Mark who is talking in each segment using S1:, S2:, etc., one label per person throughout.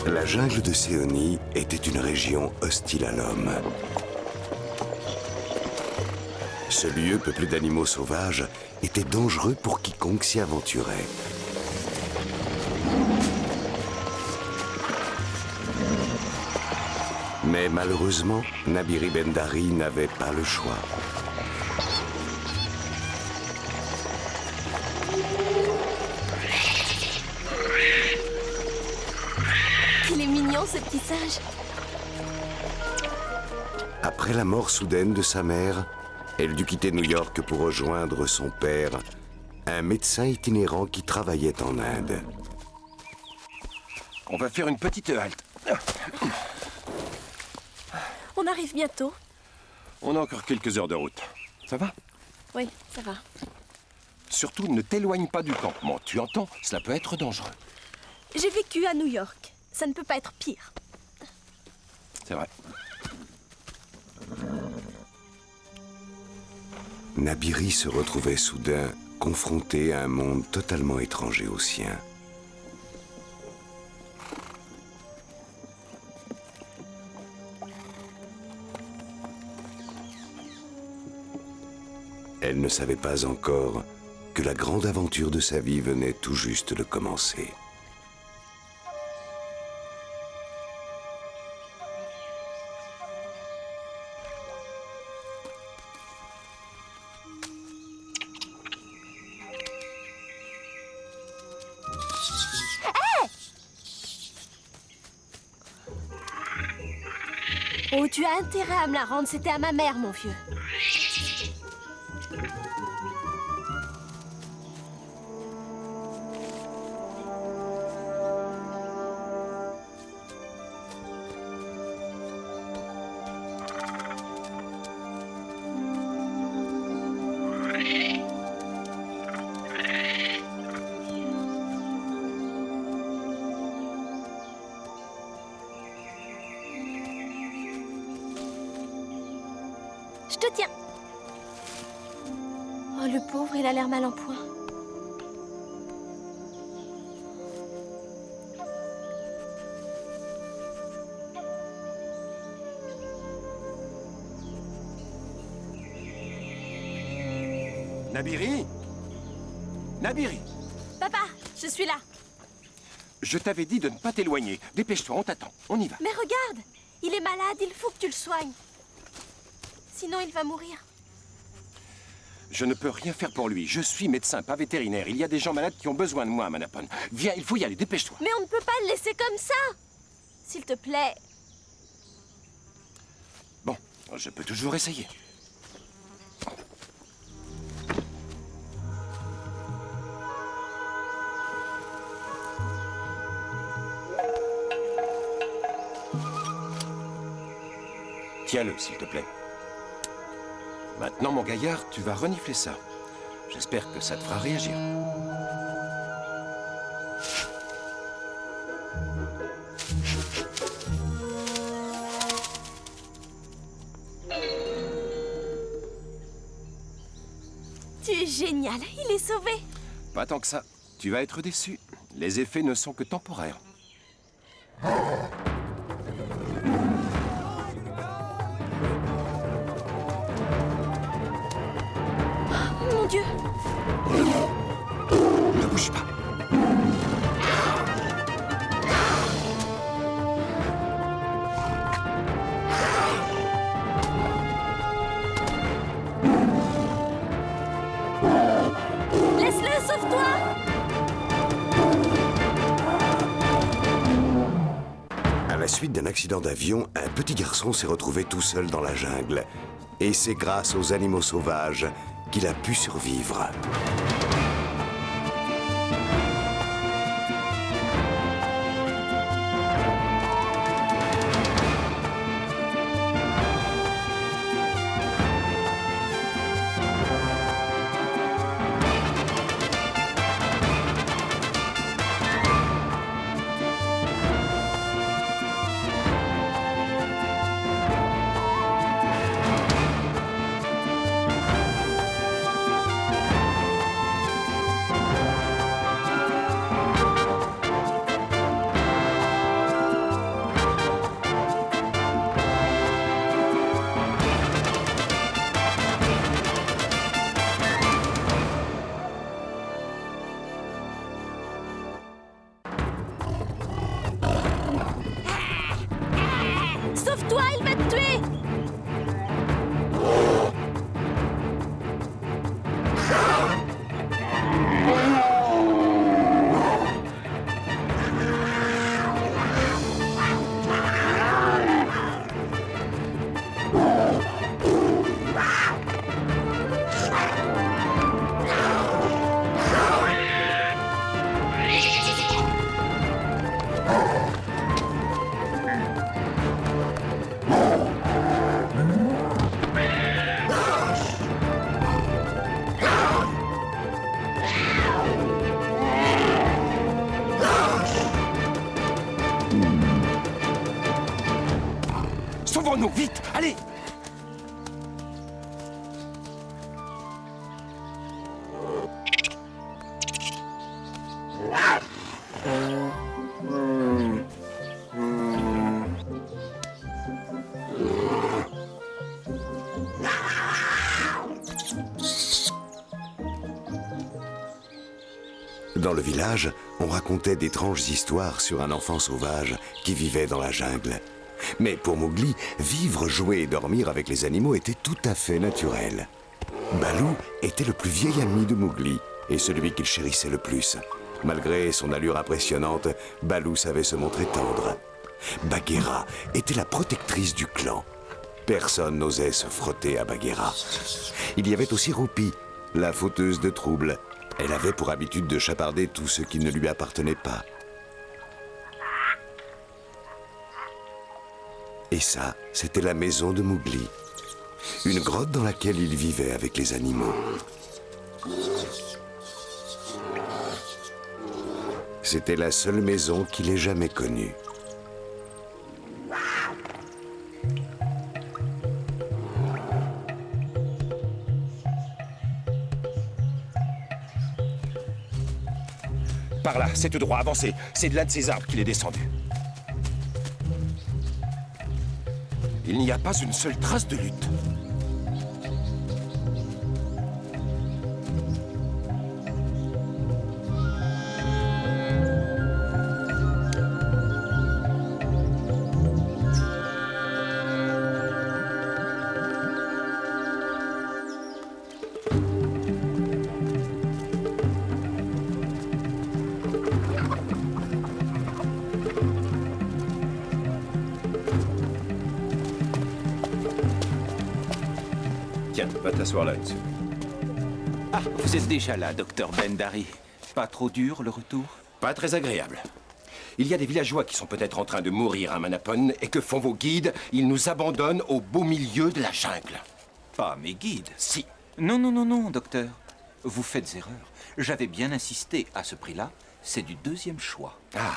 S1: La jungle de Séonie était une région hostile à l'homme. Ce lieu peuplé d'animaux sauvages était dangereux pour quiconque s'y aventurait. Mais malheureusement, Nabiri Bendari n'avait pas le choix.
S2: Il est mignon, ce petit singe.
S1: Après la mort soudaine de sa mère, elle dut quitter New York pour rejoindre son père, un médecin itinérant qui travaillait en Inde.
S3: On va faire une petite halte.
S2: On arrive bientôt.
S3: On a encore quelques heures de route. Ça va?
S2: Oui, ça va.
S3: Surtout, ne t'éloigne pas du campement. Tu entends? Cela peut être dangereux.
S2: J'ai vécu à New York. Ça ne peut pas être pire.
S3: C'est vrai.
S1: Nabiri se retrouvait soudain confronté à un monde totalement étranger au sien. Elle ne savait pas encore que la grande aventure de sa vie venait tout juste de commencer.
S2: Oh, tu as intérêt à me la rendre. C'était à ma mère, mon vieux. Je te tiens. Oh, le pauvre, il a l'air mal en point.
S3: Nabiri? Nabiri!
S2: Papa, je suis là.
S3: Je t'avais dit de ne pas t'éloigner. Dépêche-toi, on t'attend. On y va.
S2: Mais regarde, il est malade, il faut que tu le soignes. Sinon, il va mourir.
S3: Je ne peux rien faire pour lui. Je suis médecin, pas vétérinaire. Il y a des gens malades qui ont besoin de moi, Manapon. Viens, il faut y aller, dépêche-toi.
S2: Mais on ne peut pas le laisser comme ça. S'il te plaît.
S3: Bon, je peux toujours essayer. Tiens-le, s'il te plaît. Maintenant, mon gaillard, tu vas renifler ça. J'espère que ça te fera réagir.
S2: Tu es génial, il est sauvé.
S3: Pas tant que ça. Tu vas être déçu. Les effets ne sont que temporaires.
S2: Mon Dieu.
S3: Ne bouge pas.
S2: Laisse-le, sauve-toi.
S1: À la suite d'un accident d'avion, un petit garçon s'est retrouvé tout seul dans la jungle. Et c'est grâce aux animaux sauvages qu'il a pu survivre.
S2: Cache-toi, il va te tuer!
S3: Sauvons-nous, vite, allez!
S1: Dans le village, on racontait d'étranges histoires sur un enfant sauvage qui vivait dans la jungle. Mais pour Mowgli, vivre, jouer et dormir avec les animaux était tout à fait naturel. Baloo était le plus vieil ami de Mowgli et celui qu'il chérissait le plus. Malgré son allure impressionnante, Baloo savait se montrer tendre. Bagheera était la protectrice du clan. Personne n'osait se frotter à Bagheera. Il y avait aussi Rupi, la fauteuse de troubles. Elle avait pour habitude de chaparder tout ce qui ne lui appartenait pas. Et ça, c'était la maison de Mowgli. Une grotte dans laquelle il vivait avec les animaux. C'était la seule maison qu'il ait jamais connue.
S3: Par là, c'est tout droit, avancez. C'est de l'un de ces arbres qu'il est descendu. Il n'y a pas une seule trace de lutte. Tiens, va t'asseoir là, monsieur.
S4: Ah, vous êtes déjà là, docteur Bendari. Pas trop dur, le retour?
S3: Pas très agréable. Il y a des villageois qui sont peut-être en train de mourir à Manapon, et que font vos guides? Ils nous abandonnent au beau milieu de la jungle.
S4: Pas mes guides.
S3: Si.
S4: Non, non, non, non, docteur. Vous faites erreur. J'avais bien insisté. À ce prix-là, c'est du deuxième choix.
S3: Ah,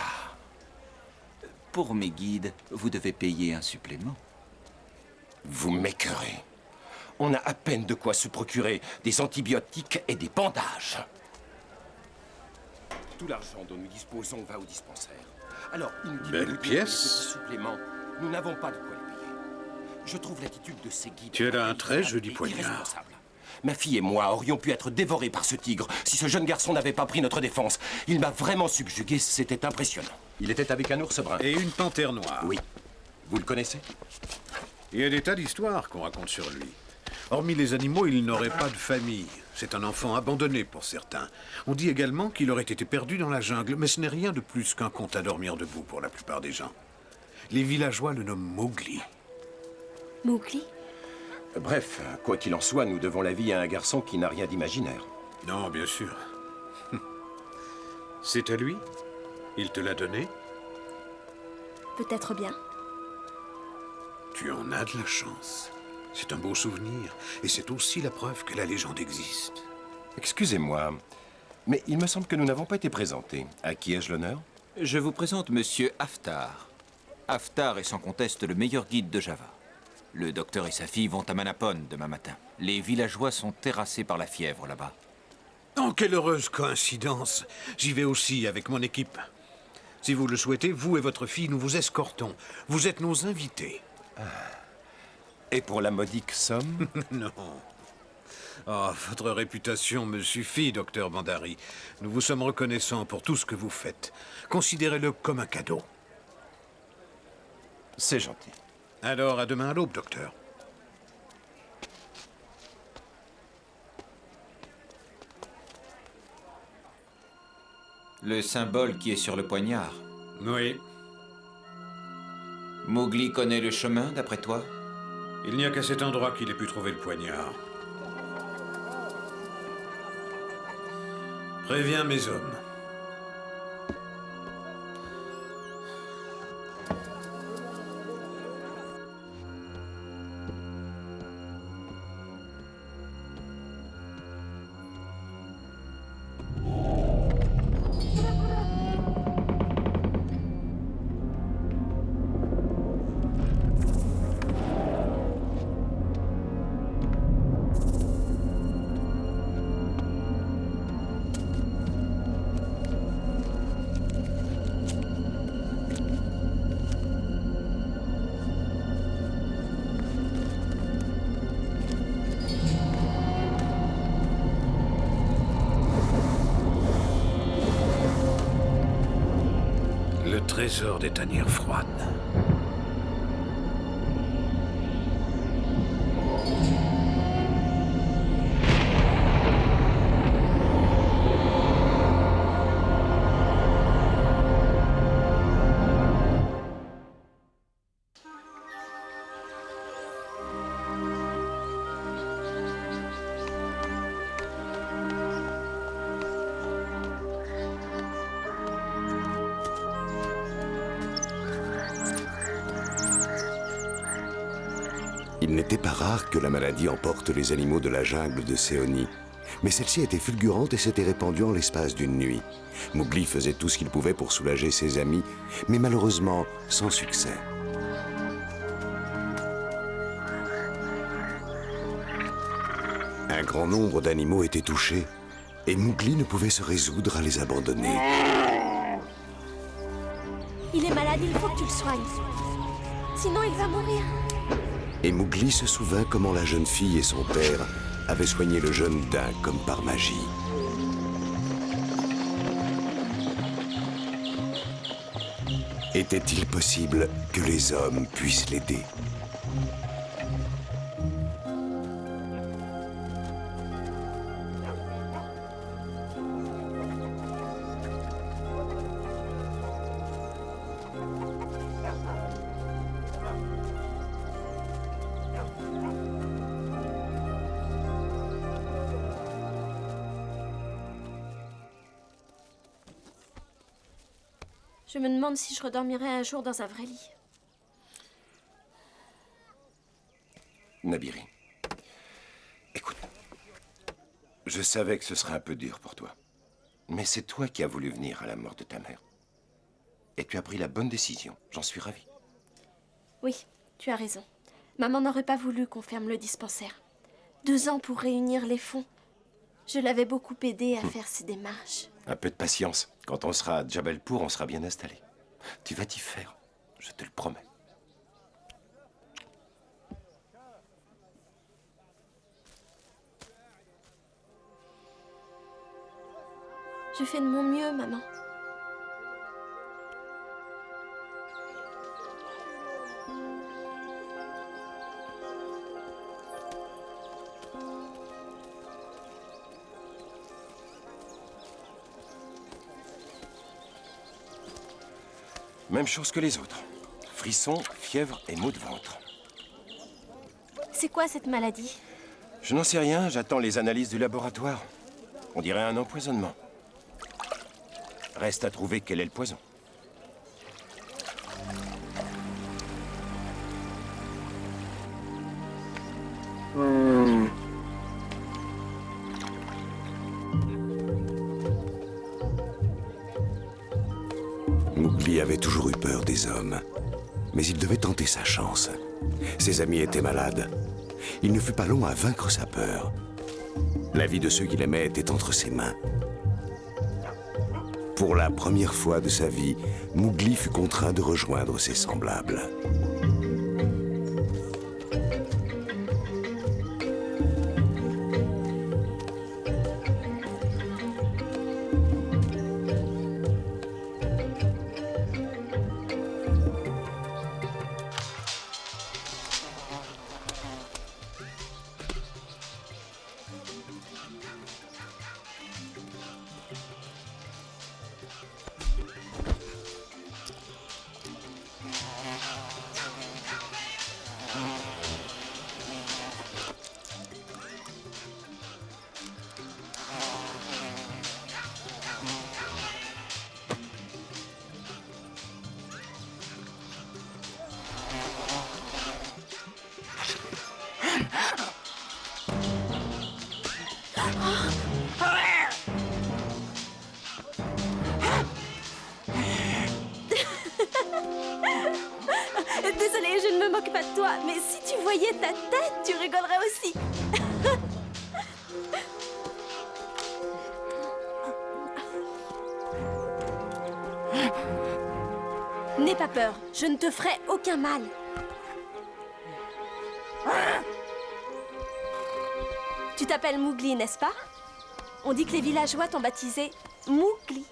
S4: Pour mes guides, vous devez payer un supplément.
S3: vous m'écœurez. On a à peine de quoi se procurer des antibiotiques et des bandages. Tout l'argent dont nous disposons va au dispensaire. Alors, inutile
S5: Belle
S3: de dire que
S5: pièce.
S3: les petits suppléments, nous n'avons pas de quoi les payer. Je trouve l'attitude de ces guides...
S5: Tu as là un très joli
S3: et
S5: poignard.
S3: irresponsable. Ma fille et moi aurions pu être dévorés par ce tigre si ce jeune garçon n'avait pas pris notre défense. Il m'a vraiment subjugué, c'était impressionnant. Il était avec un ours brun.
S5: Et une panthère noire.
S3: Oui. Vous le connaissez?
S5: Il y a des tas d'histoires qu'on raconte sur lui. Hormis les animaux, il n'aurait pas de famille. C'est un enfant abandonné pour certains. On dit également qu'il aurait été perdu dans la jungle, mais ce n'est rien de plus qu'un conte à dormir debout pour la plupart des gens. Les villageois le nomment Mowgli.
S2: Mowgli?
S3: Bref, quoi qu'il en soit, nous devons la vie à un garçon qui n'a rien d'imaginaire.
S5: Non, bien sûr. C'est à lui? Il te l'a donné?
S2: Peut-être bien.
S5: Tu en as de la chance. C'est un beau souvenir, et c'est aussi la preuve que la légende existe.
S3: Excusez-moi, mais il me semble que nous n'avons pas été présentés. À qui ai-je l'honneur?
S4: Je vous présente Monsieur Haftar. Haftar est sans conteste le meilleur guide de Java. Le docteur et sa fille vont à Manapon demain matin. Les villageois sont terrassés par la fièvre là-bas.
S5: Oh, quelle heureuse coïncidence! J'y vais aussi avec mon équipe. Si vous le souhaitez, vous et votre fille, nous vous escortons. Vous êtes nos invités.
S3: Et pour la modique somme?
S5: Non. Oh, votre réputation me suffit, docteur Bandari. Nous vous sommes reconnaissants pour tout ce que vous faites. Considérez-le comme un cadeau.
S3: C'est gentil.
S5: Alors, à demain à l'aube, docteur.
S4: Le symbole qui est sur le poignard.
S5: Oui.
S4: Mowgli connaît le chemin, d'après toi?
S5: Il n'y a qu'à cet endroit qu'il ait pu trouver le poignard. Préviens mes hommes. Le trésor des tanières froides.
S1: Il n'était pas rare que la maladie emporte les animaux de la jungle de Séonie. Mais celle-ci était fulgurante et s'était répandue en l'espace d'une nuit. Mowgli faisait tout ce qu'il pouvait pour soulager ses amis, mais malheureusement sans succès. Un grand nombre d'animaux étaient touchés, et Mowgli ne pouvait se résoudre à les abandonner.
S2: Il est malade, il faut que tu le soignes. Sinon, il va mourir.
S1: Et Mowgli se souvint comment la jeune fille et son père avaient soigné le jeune daim comme par magie. Était-il possible que les hommes puissent l'aider ?
S2: Je me demande si je redormirai un jour dans un vrai lit.
S3: Nabiri, écoute, je savais que ce serait un peu dur pour toi. Mais c'est toi qui as voulu venir à la mort de ta mère. Et tu as pris la bonne décision, j'en suis ravi.
S2: Oui, tu as raison. Maman n'aurait pas voulu qu'on ferme le dispensaire. 2 ans pour réunir les fonds. Je l'avais beaucoup aidé à faire ses démarches.
S3: Un peu de patience. Quand on sera à Jabalpur, on sera bien installé. Tu vas t'y faire, je te le promets.
S2: Je fais de mon mieux, maman.
S3: Même chose que les autres. Frissons, fièvre et maux de ventre.
S2: C'est quoi cette maladie?
S3: Je n'en sais rien, j'attends les analyses du laboratoire. On dirait un empoisonnement. Reste à trouver quel est le poison.
S1: Mowgli avait toujours eu peur des hommes. Mais il devait tenter sa chance. Ses amis étaient malades. Il ne fut pas long à vaincre sa peur. La vie de ceux qu'il aimait était entre ses mains. Pour la première fois de sa vie, Mowgli fut contraint de rejoindre ses semblables.
S2: Désolée, je ne me moque pas de toi, mais si tu voyais ta tête, tu rigolerais aussi. N'aie pas peur, je ne te ferai aucun mal. Tu t'appelles Mowgli, n'est-ce pas? On dit que les villageois t'ont baptisé Mowgli.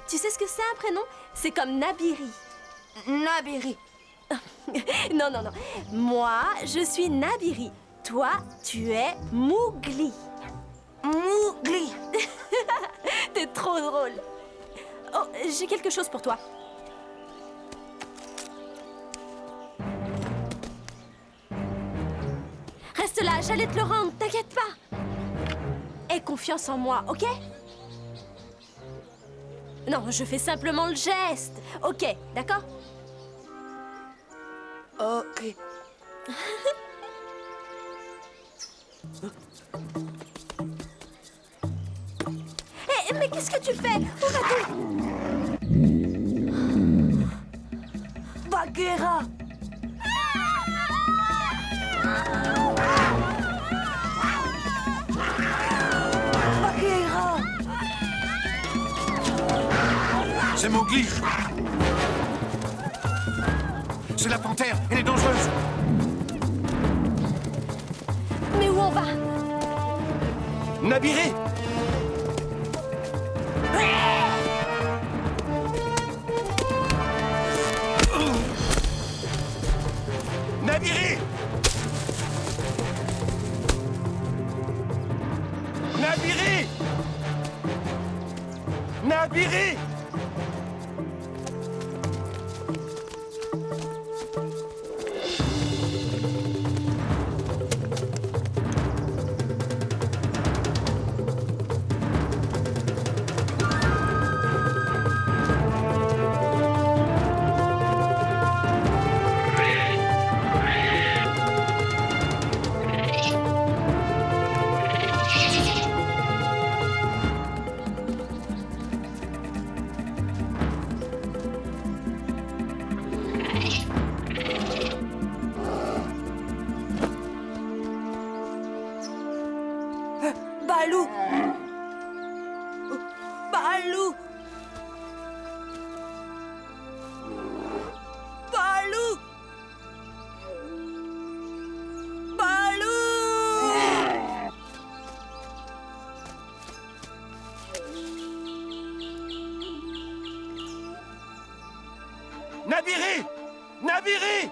S2: Tu sais ce que c'est un prénom? C'est comme Nabiri. Nabiri. Non, non, non. Moi, je suis Nabiri. Toi, tu es Mowgli. Mowgli. T'es trop drôle. Oh, j'ai quelque chose pour toi. Reste là, j'allais te le rendre, t'inquiète pas. Aie confiance en moi, ok? Non, je fais simplement le geste. Ok, d'accord? Ok. Hé, mais qu'est-ce que tu fais? Où vas-tu? Bagheera! Bagheera!
S5: C'est Mowgli. C'est la panthère, elle est dangereuse.
S2: Mais où on va?
S3: Nabiri! Nabiri! Nabiri! Nabiri!
S2: Balou! Balou! Balou! Balou!
S3: Nabiri! Nabiri!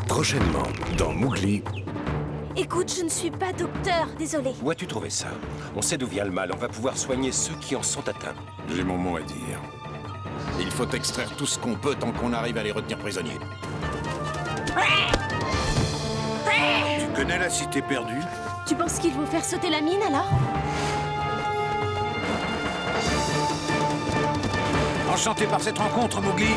S1: Prochainement, dans Mowgli,
S2: Écoute, je ne suis pas docteur, désolée.
S3: Où as-tu trouvé ça? On sait d'où vient le mal, on va pouvoir soigner ceux qui en sont atteints.
S6: J'ai mon mot à dire. Il faut extraire tout ce qu'on peut tant qu'on arrive à les retenir prisonniers.
S5: Tu connais la cité perdue?
S2: Tu penses qu'ils vont faire sauter la mine alors?
S5: Enchanté par cette rencontre, Mowgli.